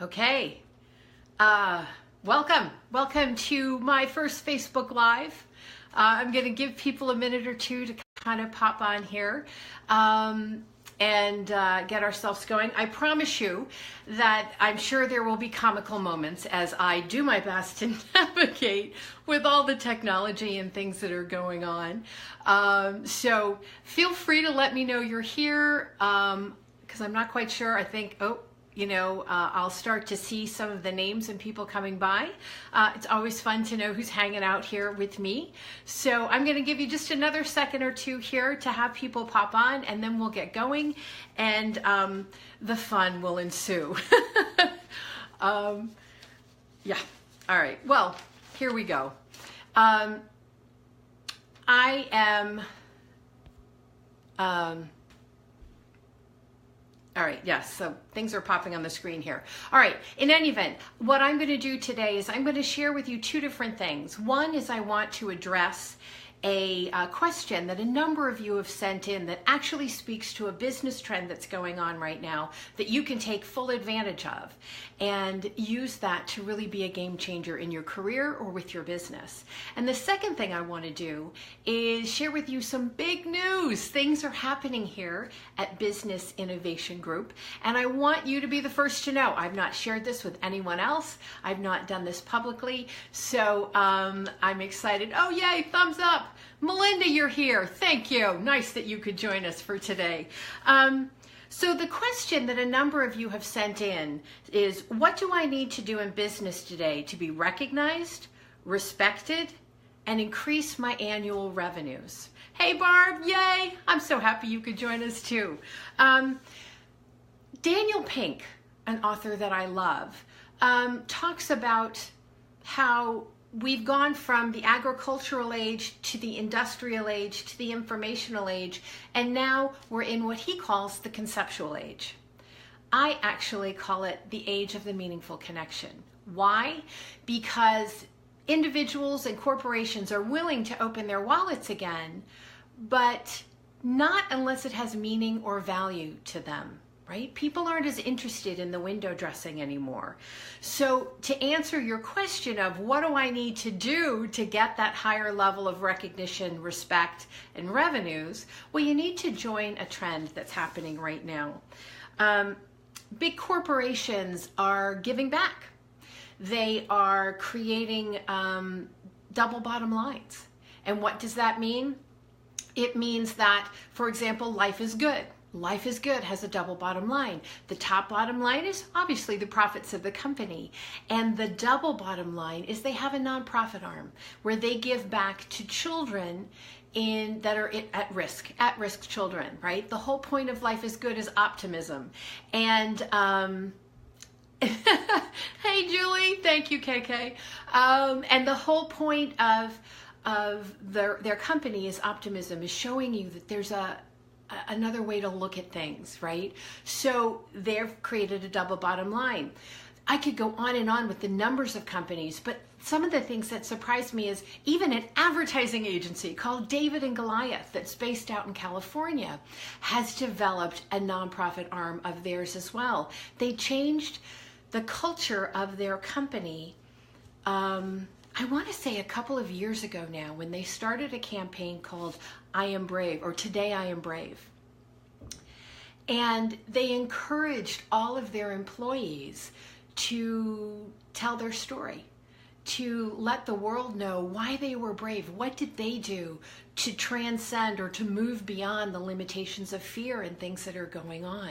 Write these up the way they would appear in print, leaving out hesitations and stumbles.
Okay, welcome to my first Facebook Live. I'm going to give people a minute or two to kind of pop on here and get ourselves going. I promise you that I'm sure there will be comical moments as I do my best to navigate with all the technology and things that are going on. So feel free to let me know you're here because I'm not quite sure. I think, I'll start to see some of the names and people coming by. It's always fun to know who's hanging out here with me. So I'm going to give you just another second or two here to have people pop on, and then we'll get going, and the fun will ensue. Yeah. All right. Well, here we go. I am... All right, yes, so things are popping on the screen here. All right, in any event, what I'm going to do today is I'm going to share with you two different things. One is I want to address a question that a number of you have sent in that actually speaks to a business trend that's going on right now that you can take full advantage of and use that to really be a game changer in your career or with your business. And the second thing I want to do is share with you some big news. Things are happening here at Business Innovation Group, and I want you to be the first to know. I've not shared this with anyone else. I've not done this publicly, so I'm excited. Oh, yay, thumbs up. Belinda, you're here. Thank you. Nice that you could join us for today. So the question that a number of you have sent in is, what do I need to do in business today to be recognized, respected, and increase my annual revenues? Hey, Barb, yay. I'm so happy you could join us too. Daniel Pink, an author that I love, talks about how we've gone from the agricultural age to the industrial age to the informational age, and now we're in what he calls the conceptual age. I actually call it the age of the meaningful connection. Why? Because individuals and corporations are willing to open their wallets again, but not unless it has meaning or value to them. Right? People aren't as interested in the window dressing anymore. So to answer your question of what do I need to do to get that higher level of recognition, respect, and revenues, well, you need to join a trend that's happening right now. Big corporations are giving back. They are creating double bottom lines. And what does that mean? It means that, for example, life is good. Life is good has a double bottom line. The top bottom line is obviously the profits of the company. And the double bottom line is they have a nonprofit arm where they give back to children that are at risk children, right? The whole point of life is good is optimism. And hey, Julie, thank you, KK. And the whole point of their company is optimism, is showing you that there's another way to look at things, right? So they've created a double bottom line. I could go on and on with the numbers of companies, but some of the things that surprised me is even an advertising agency called David and Goliath that's based out in California has developed a nonprofit arm of theirs as well. They changed the culture of their company I want to say a couple of years ago now, when they started a campaign called I Am Brave, or Today I Am Brave. And they encouraged all of their employees to tell their story, to let the world know why they were brave. What did they do to transcend or to move beyond the limitations of fear and things that are going on?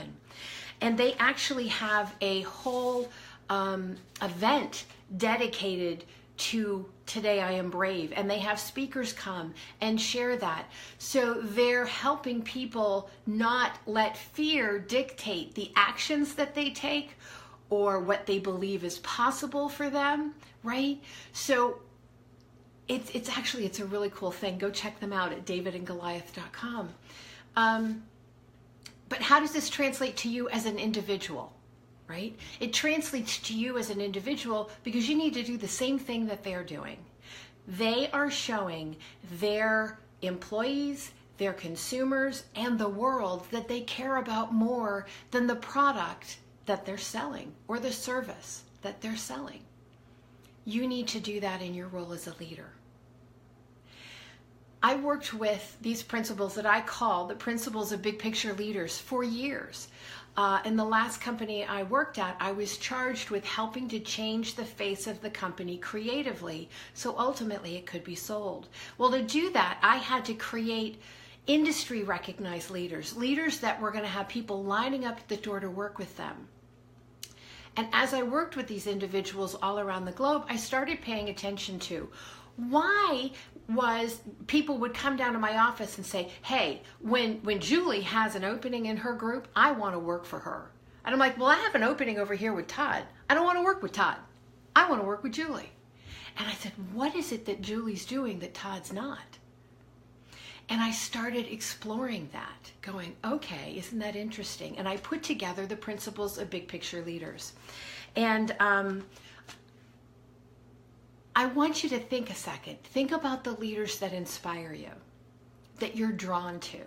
And they actually have a whole event dedicated to Today I Am Brave, and they have speakers come and share that. So they're helping people not let fear dictate the actions that they take or what they believe is possible for them, right? So it's a really cool thing. Go check them out at davidandgoliath.com. But how does this translate to you as an individual? Right? It translates to you as an individual because you need to do the same thing that they're doing. They are showing their employees, their consumers, and the world that they care about more than the product that they're selling or the service that they're selling. You need to do that in your role as a leader. I worked with these principles that I call the principles of big picture leaders for years. In the last company I worked at, I was charged with helping to change the face of the company creatively so ultimately it could be sold. Well, to do that, I had to create industry recognized leaders, leaders that were going to have people lining up at the door to work with them. And as I worked with these individuals all around the globe, I started paying attention to why was people would come down to my office and say, hey, when Julie has an opening in her group, I want to work for her. And I'm like, well, I have an opening over here with Todd. I don't want to work with Todd. I want to work with Julie. And I said, what is it that Julie's doing that Todd's not? And I started exploring that, going, okay, isn't that interesting? And I put together the principles of big picture leaders. And I want you to think a second. Think about the leaders that inspire you, that you're drawn to.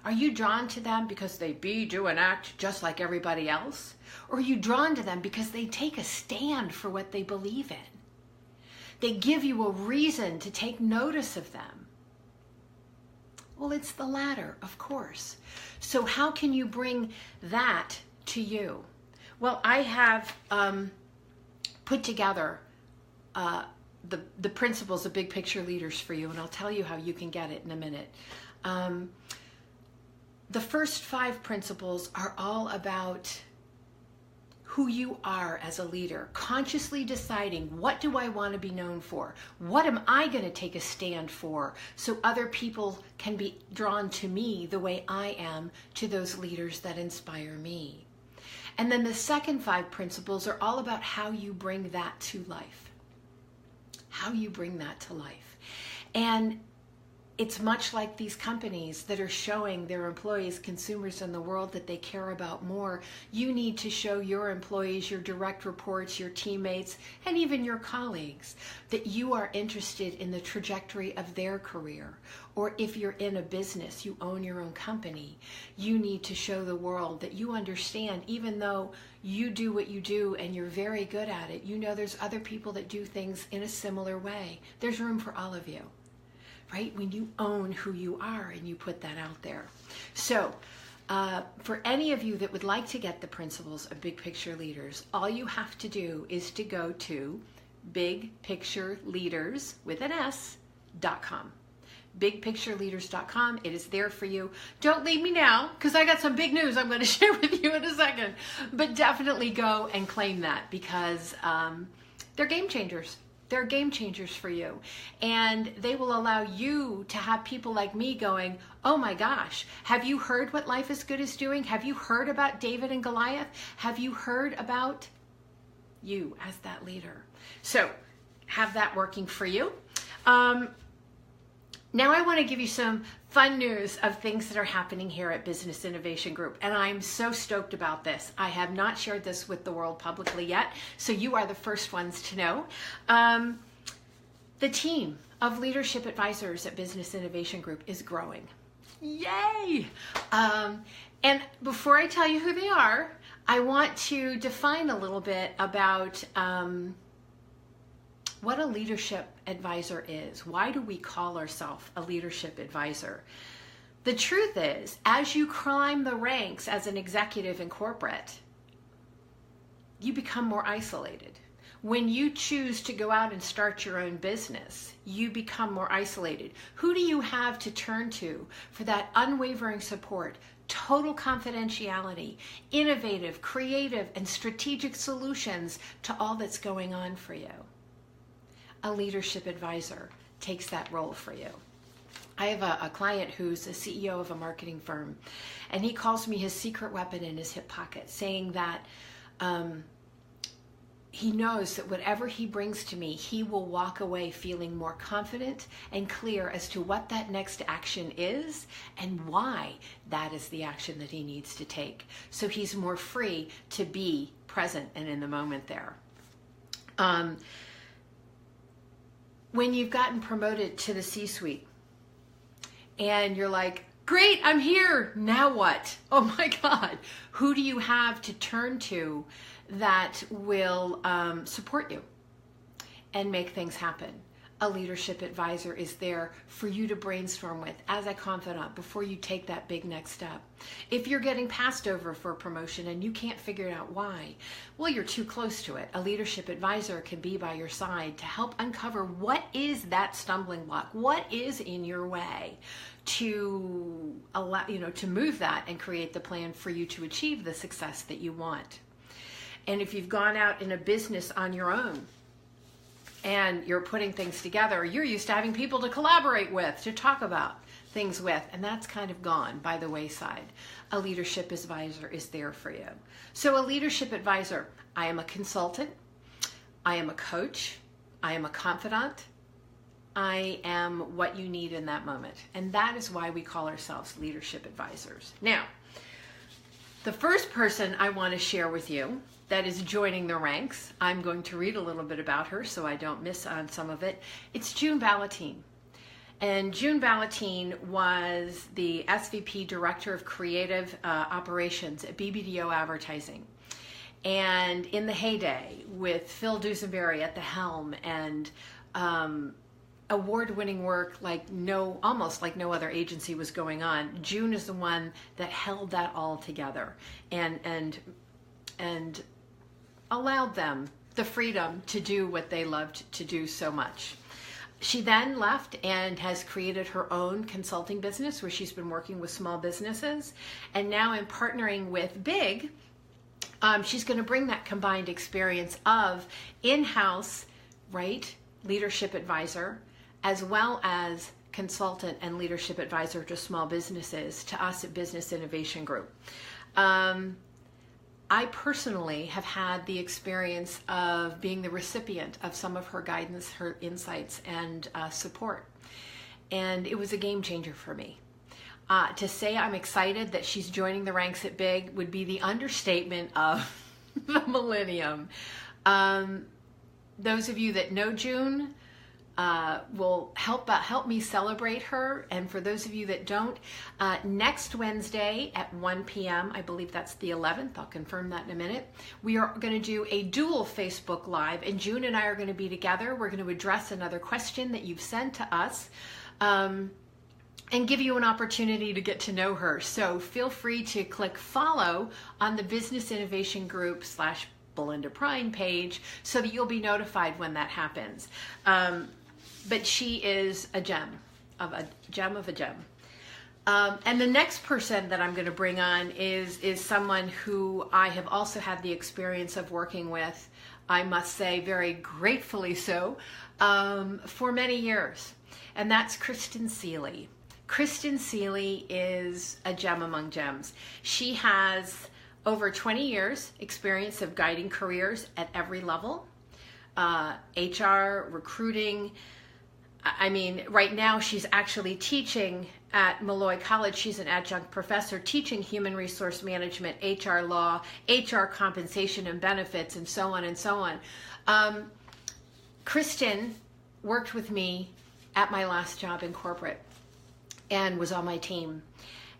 Are you drawn to them because they be, do, and act just like everybody else? Or are you drawn to them because they take a stand for what they believe in? They give you a reason to take notice of them. Well, it's the latter, of course. So how can you bring that to you? Well, I have put together the principles of big picture leaders for you, and I'll tell you how you can get it in a minute. The first 5 principles are all about who you are as a leader, consciously deciding, what do I want to be known for? What am I going to take a stand for so other people can be drawn to me the way I am to those leaders that inspire me? And then the second 5 principles are all about how you bring that to life. How you bring that to life. And it's much like these companies that are showing their employees, consumers in the world, that they care about more. You need to show your employees, your direct reports, your teammates, and even your colleagues that you are interested in the trajectory of their career. Or if you're in a business, you own your own company, you need to show the world that you understand, even though you do what you do and you're very good at it, you know there's other people that do things in a similar way. There's room for all of you. Right? When you own who you are and you put that out there. So for any of you that would like to get the principles of big picture leaders, all you have to do is to go to bigpictureleaders.com. bigpictureleaders.com. It is there for you. Don't leave me now, because I got some big news I'm going to share with you in a second. But definitely go and claim that, because they're game changers. They're game changers for you. And they will allow you to have people like me going, oh my gosh, have you heard what Life is Good is doing? Have you heard about David and Goliath? Have you heard about you as that leader? So have that working for you. Now I want to give you some fun news of things that are happening here at Business Innovation Group. And I'm so stoked about this. I have not shared this with the world publicly yet, so you are the first ones to know. The team of leadership advisors at Business Innovation Group is growing. Yay! And before I tell you who they are, I want to define a little bit about what a leadership advisor is. Why do we call ourselves a leadership advisor? The truth is, as you climb the ranks as an executive in corporate, you become more isolated. When you choose to go out and start your own business, you become more isolated. Who do you have to turn to for that unwavering support, total confidentiality, innovative, creative, and strategic solutions to all that's going on for you? A leadership advisor takes that role for you. I have a client who's a CEO of a marketing firm, and he calls me his secret weapon in his hip pocket, saying that he knows that whatever he brings to me, he will walk away feeling more confident and clear as to what that next action is and why that is the action that he needs to take. So he's more free to be present and in the moment there. When you've gotten promoted to the C-suite and you're like, Great, I'm here. Now what? Oh my God. Who do you have to turn to that will support you and make things happen? A leadership advisor is there for you to brainstorm with as a confidant before you take that big next step. If you're getting passed over for a promotion and you can't figure out why, well, you're too close to it. A leadership advisor can be by your side to help uncover what is that stumbling block, what is in your way to allow, to move that and create the plan for you to achieve the success that you want. And if you've gone out in a business on your own, and you're putting things together, you're used to having people to collaborate with, to talk about things with, and that's kind of gone by the wayside. A leadership advisor is there for you. So a leadership advisor, I am a consultant, I am a coach, I am a confidant, I am what you need in that moment. And that is why we call ourselves leadership advisors. Now, the first person I want to share with you that is joining the ranks, I'm going to read a little bit about her so I don't miss on some of it. It's June Ballotine. And June Ballotine was the SVP Director of Creative Operations at BBDO Advertising. And in the heyday, with Phil Dusenberry at the helm and award-winning work almost like no other agency was going on, June is the one that held that all together and allowed them the freedom to do what they loved to do so much. She then left and has created her own consulting business where she's been working with small businesses. And now in partnering with Big, she's going to bring that combined experience of in-house, leadership advisor, as well as consultant and leadership advisor to small businesses to us at Business Innovation Group. I personally have had the experience of being the recipient of some of her guidance, her insights, and support. And it was a game changer for me. To say I'm excited that she's joining the ranks at Big would be the understatement of the millennium. Those of you that know June will help me celebrate her. And for those of you that don't, next Wednesday at 1 p.m., I believe that's the 11th, I'll confirm that in a minute, we are going to do a dual Facebook Live, and June and I are going to be together. We're going to address another question that you've sent to us and give you an opportunity to get to know her. So feel free to click follow on the Business Innovation Group / Belinda Pruyne page so that you'll be notified when that happens. But she is a gem of a gem. And the next person that I'm going to bring on is someone who I have also had the experience of working with, I must say very gratefully so, for many years. And that's Kristen Seeley. Kristen Seeley is a gem among gems. She has over 20 years experience of guiding careers at every level, HR, recruiting. I mean, right now she's actually teaching at Malloy College. She's an adjunct professor teaching human resource management, HR law, HR compensation and benefits, and so on and so on. Kristen worked with me at my last job in corporate and was on my team.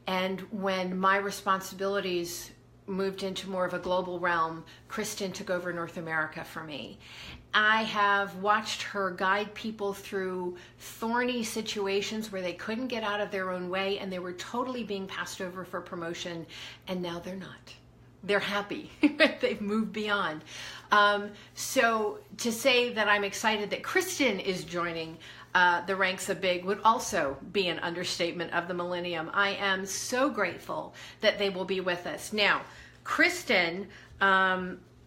And when my responsibilities moved into more of a global realm, Kristen took over North America for me. I have watched her guide people through thorny situations where they couldn't get out of their own way and they were totally being passed over for promotion, and now they're not. They're happy. They've moved beyond. So to say that I'm excited that Kristen is joining the ranks of Big would also be an understatement of the millennium. I am so grateful that they will be with us. Now, Kristen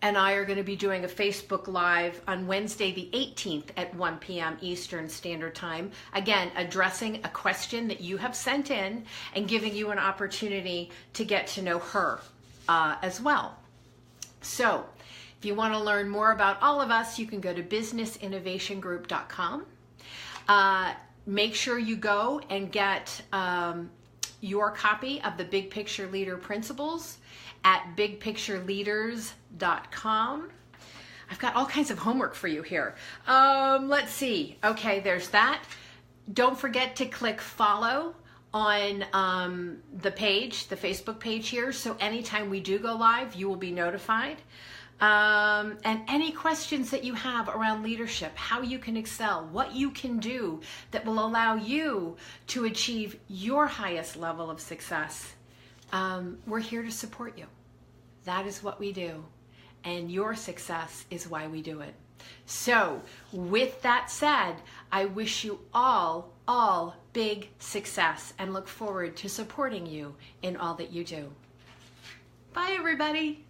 and I are going to be doing a Facebook Live on Wednesday the 18th at 1 p.m. Eastern Standard Time. Again, addressing a question that you have sent in and giving you an opportunity to get to know her as well. So if you want to learn more about all of us, you can go to businessinnovationgroup.com. Make sure you go and get your copy of the Big Picture Leader Principles at bigpictureleaders.com. I've got all kinds of homework for you here. Let's see. Okay, there's that. Don't forget to click follow on the page, the Facebook page here. So anytime we do go live, you will be notified. And any questions that you have around leadership, how you can excel, what you can do that will allow you to achieve your highest level of success, we're here to support you. That is what we do. And your success is why we do it. So with that said, I wish you all big success and look forward to supporting you in all that you do. Bye, everybody.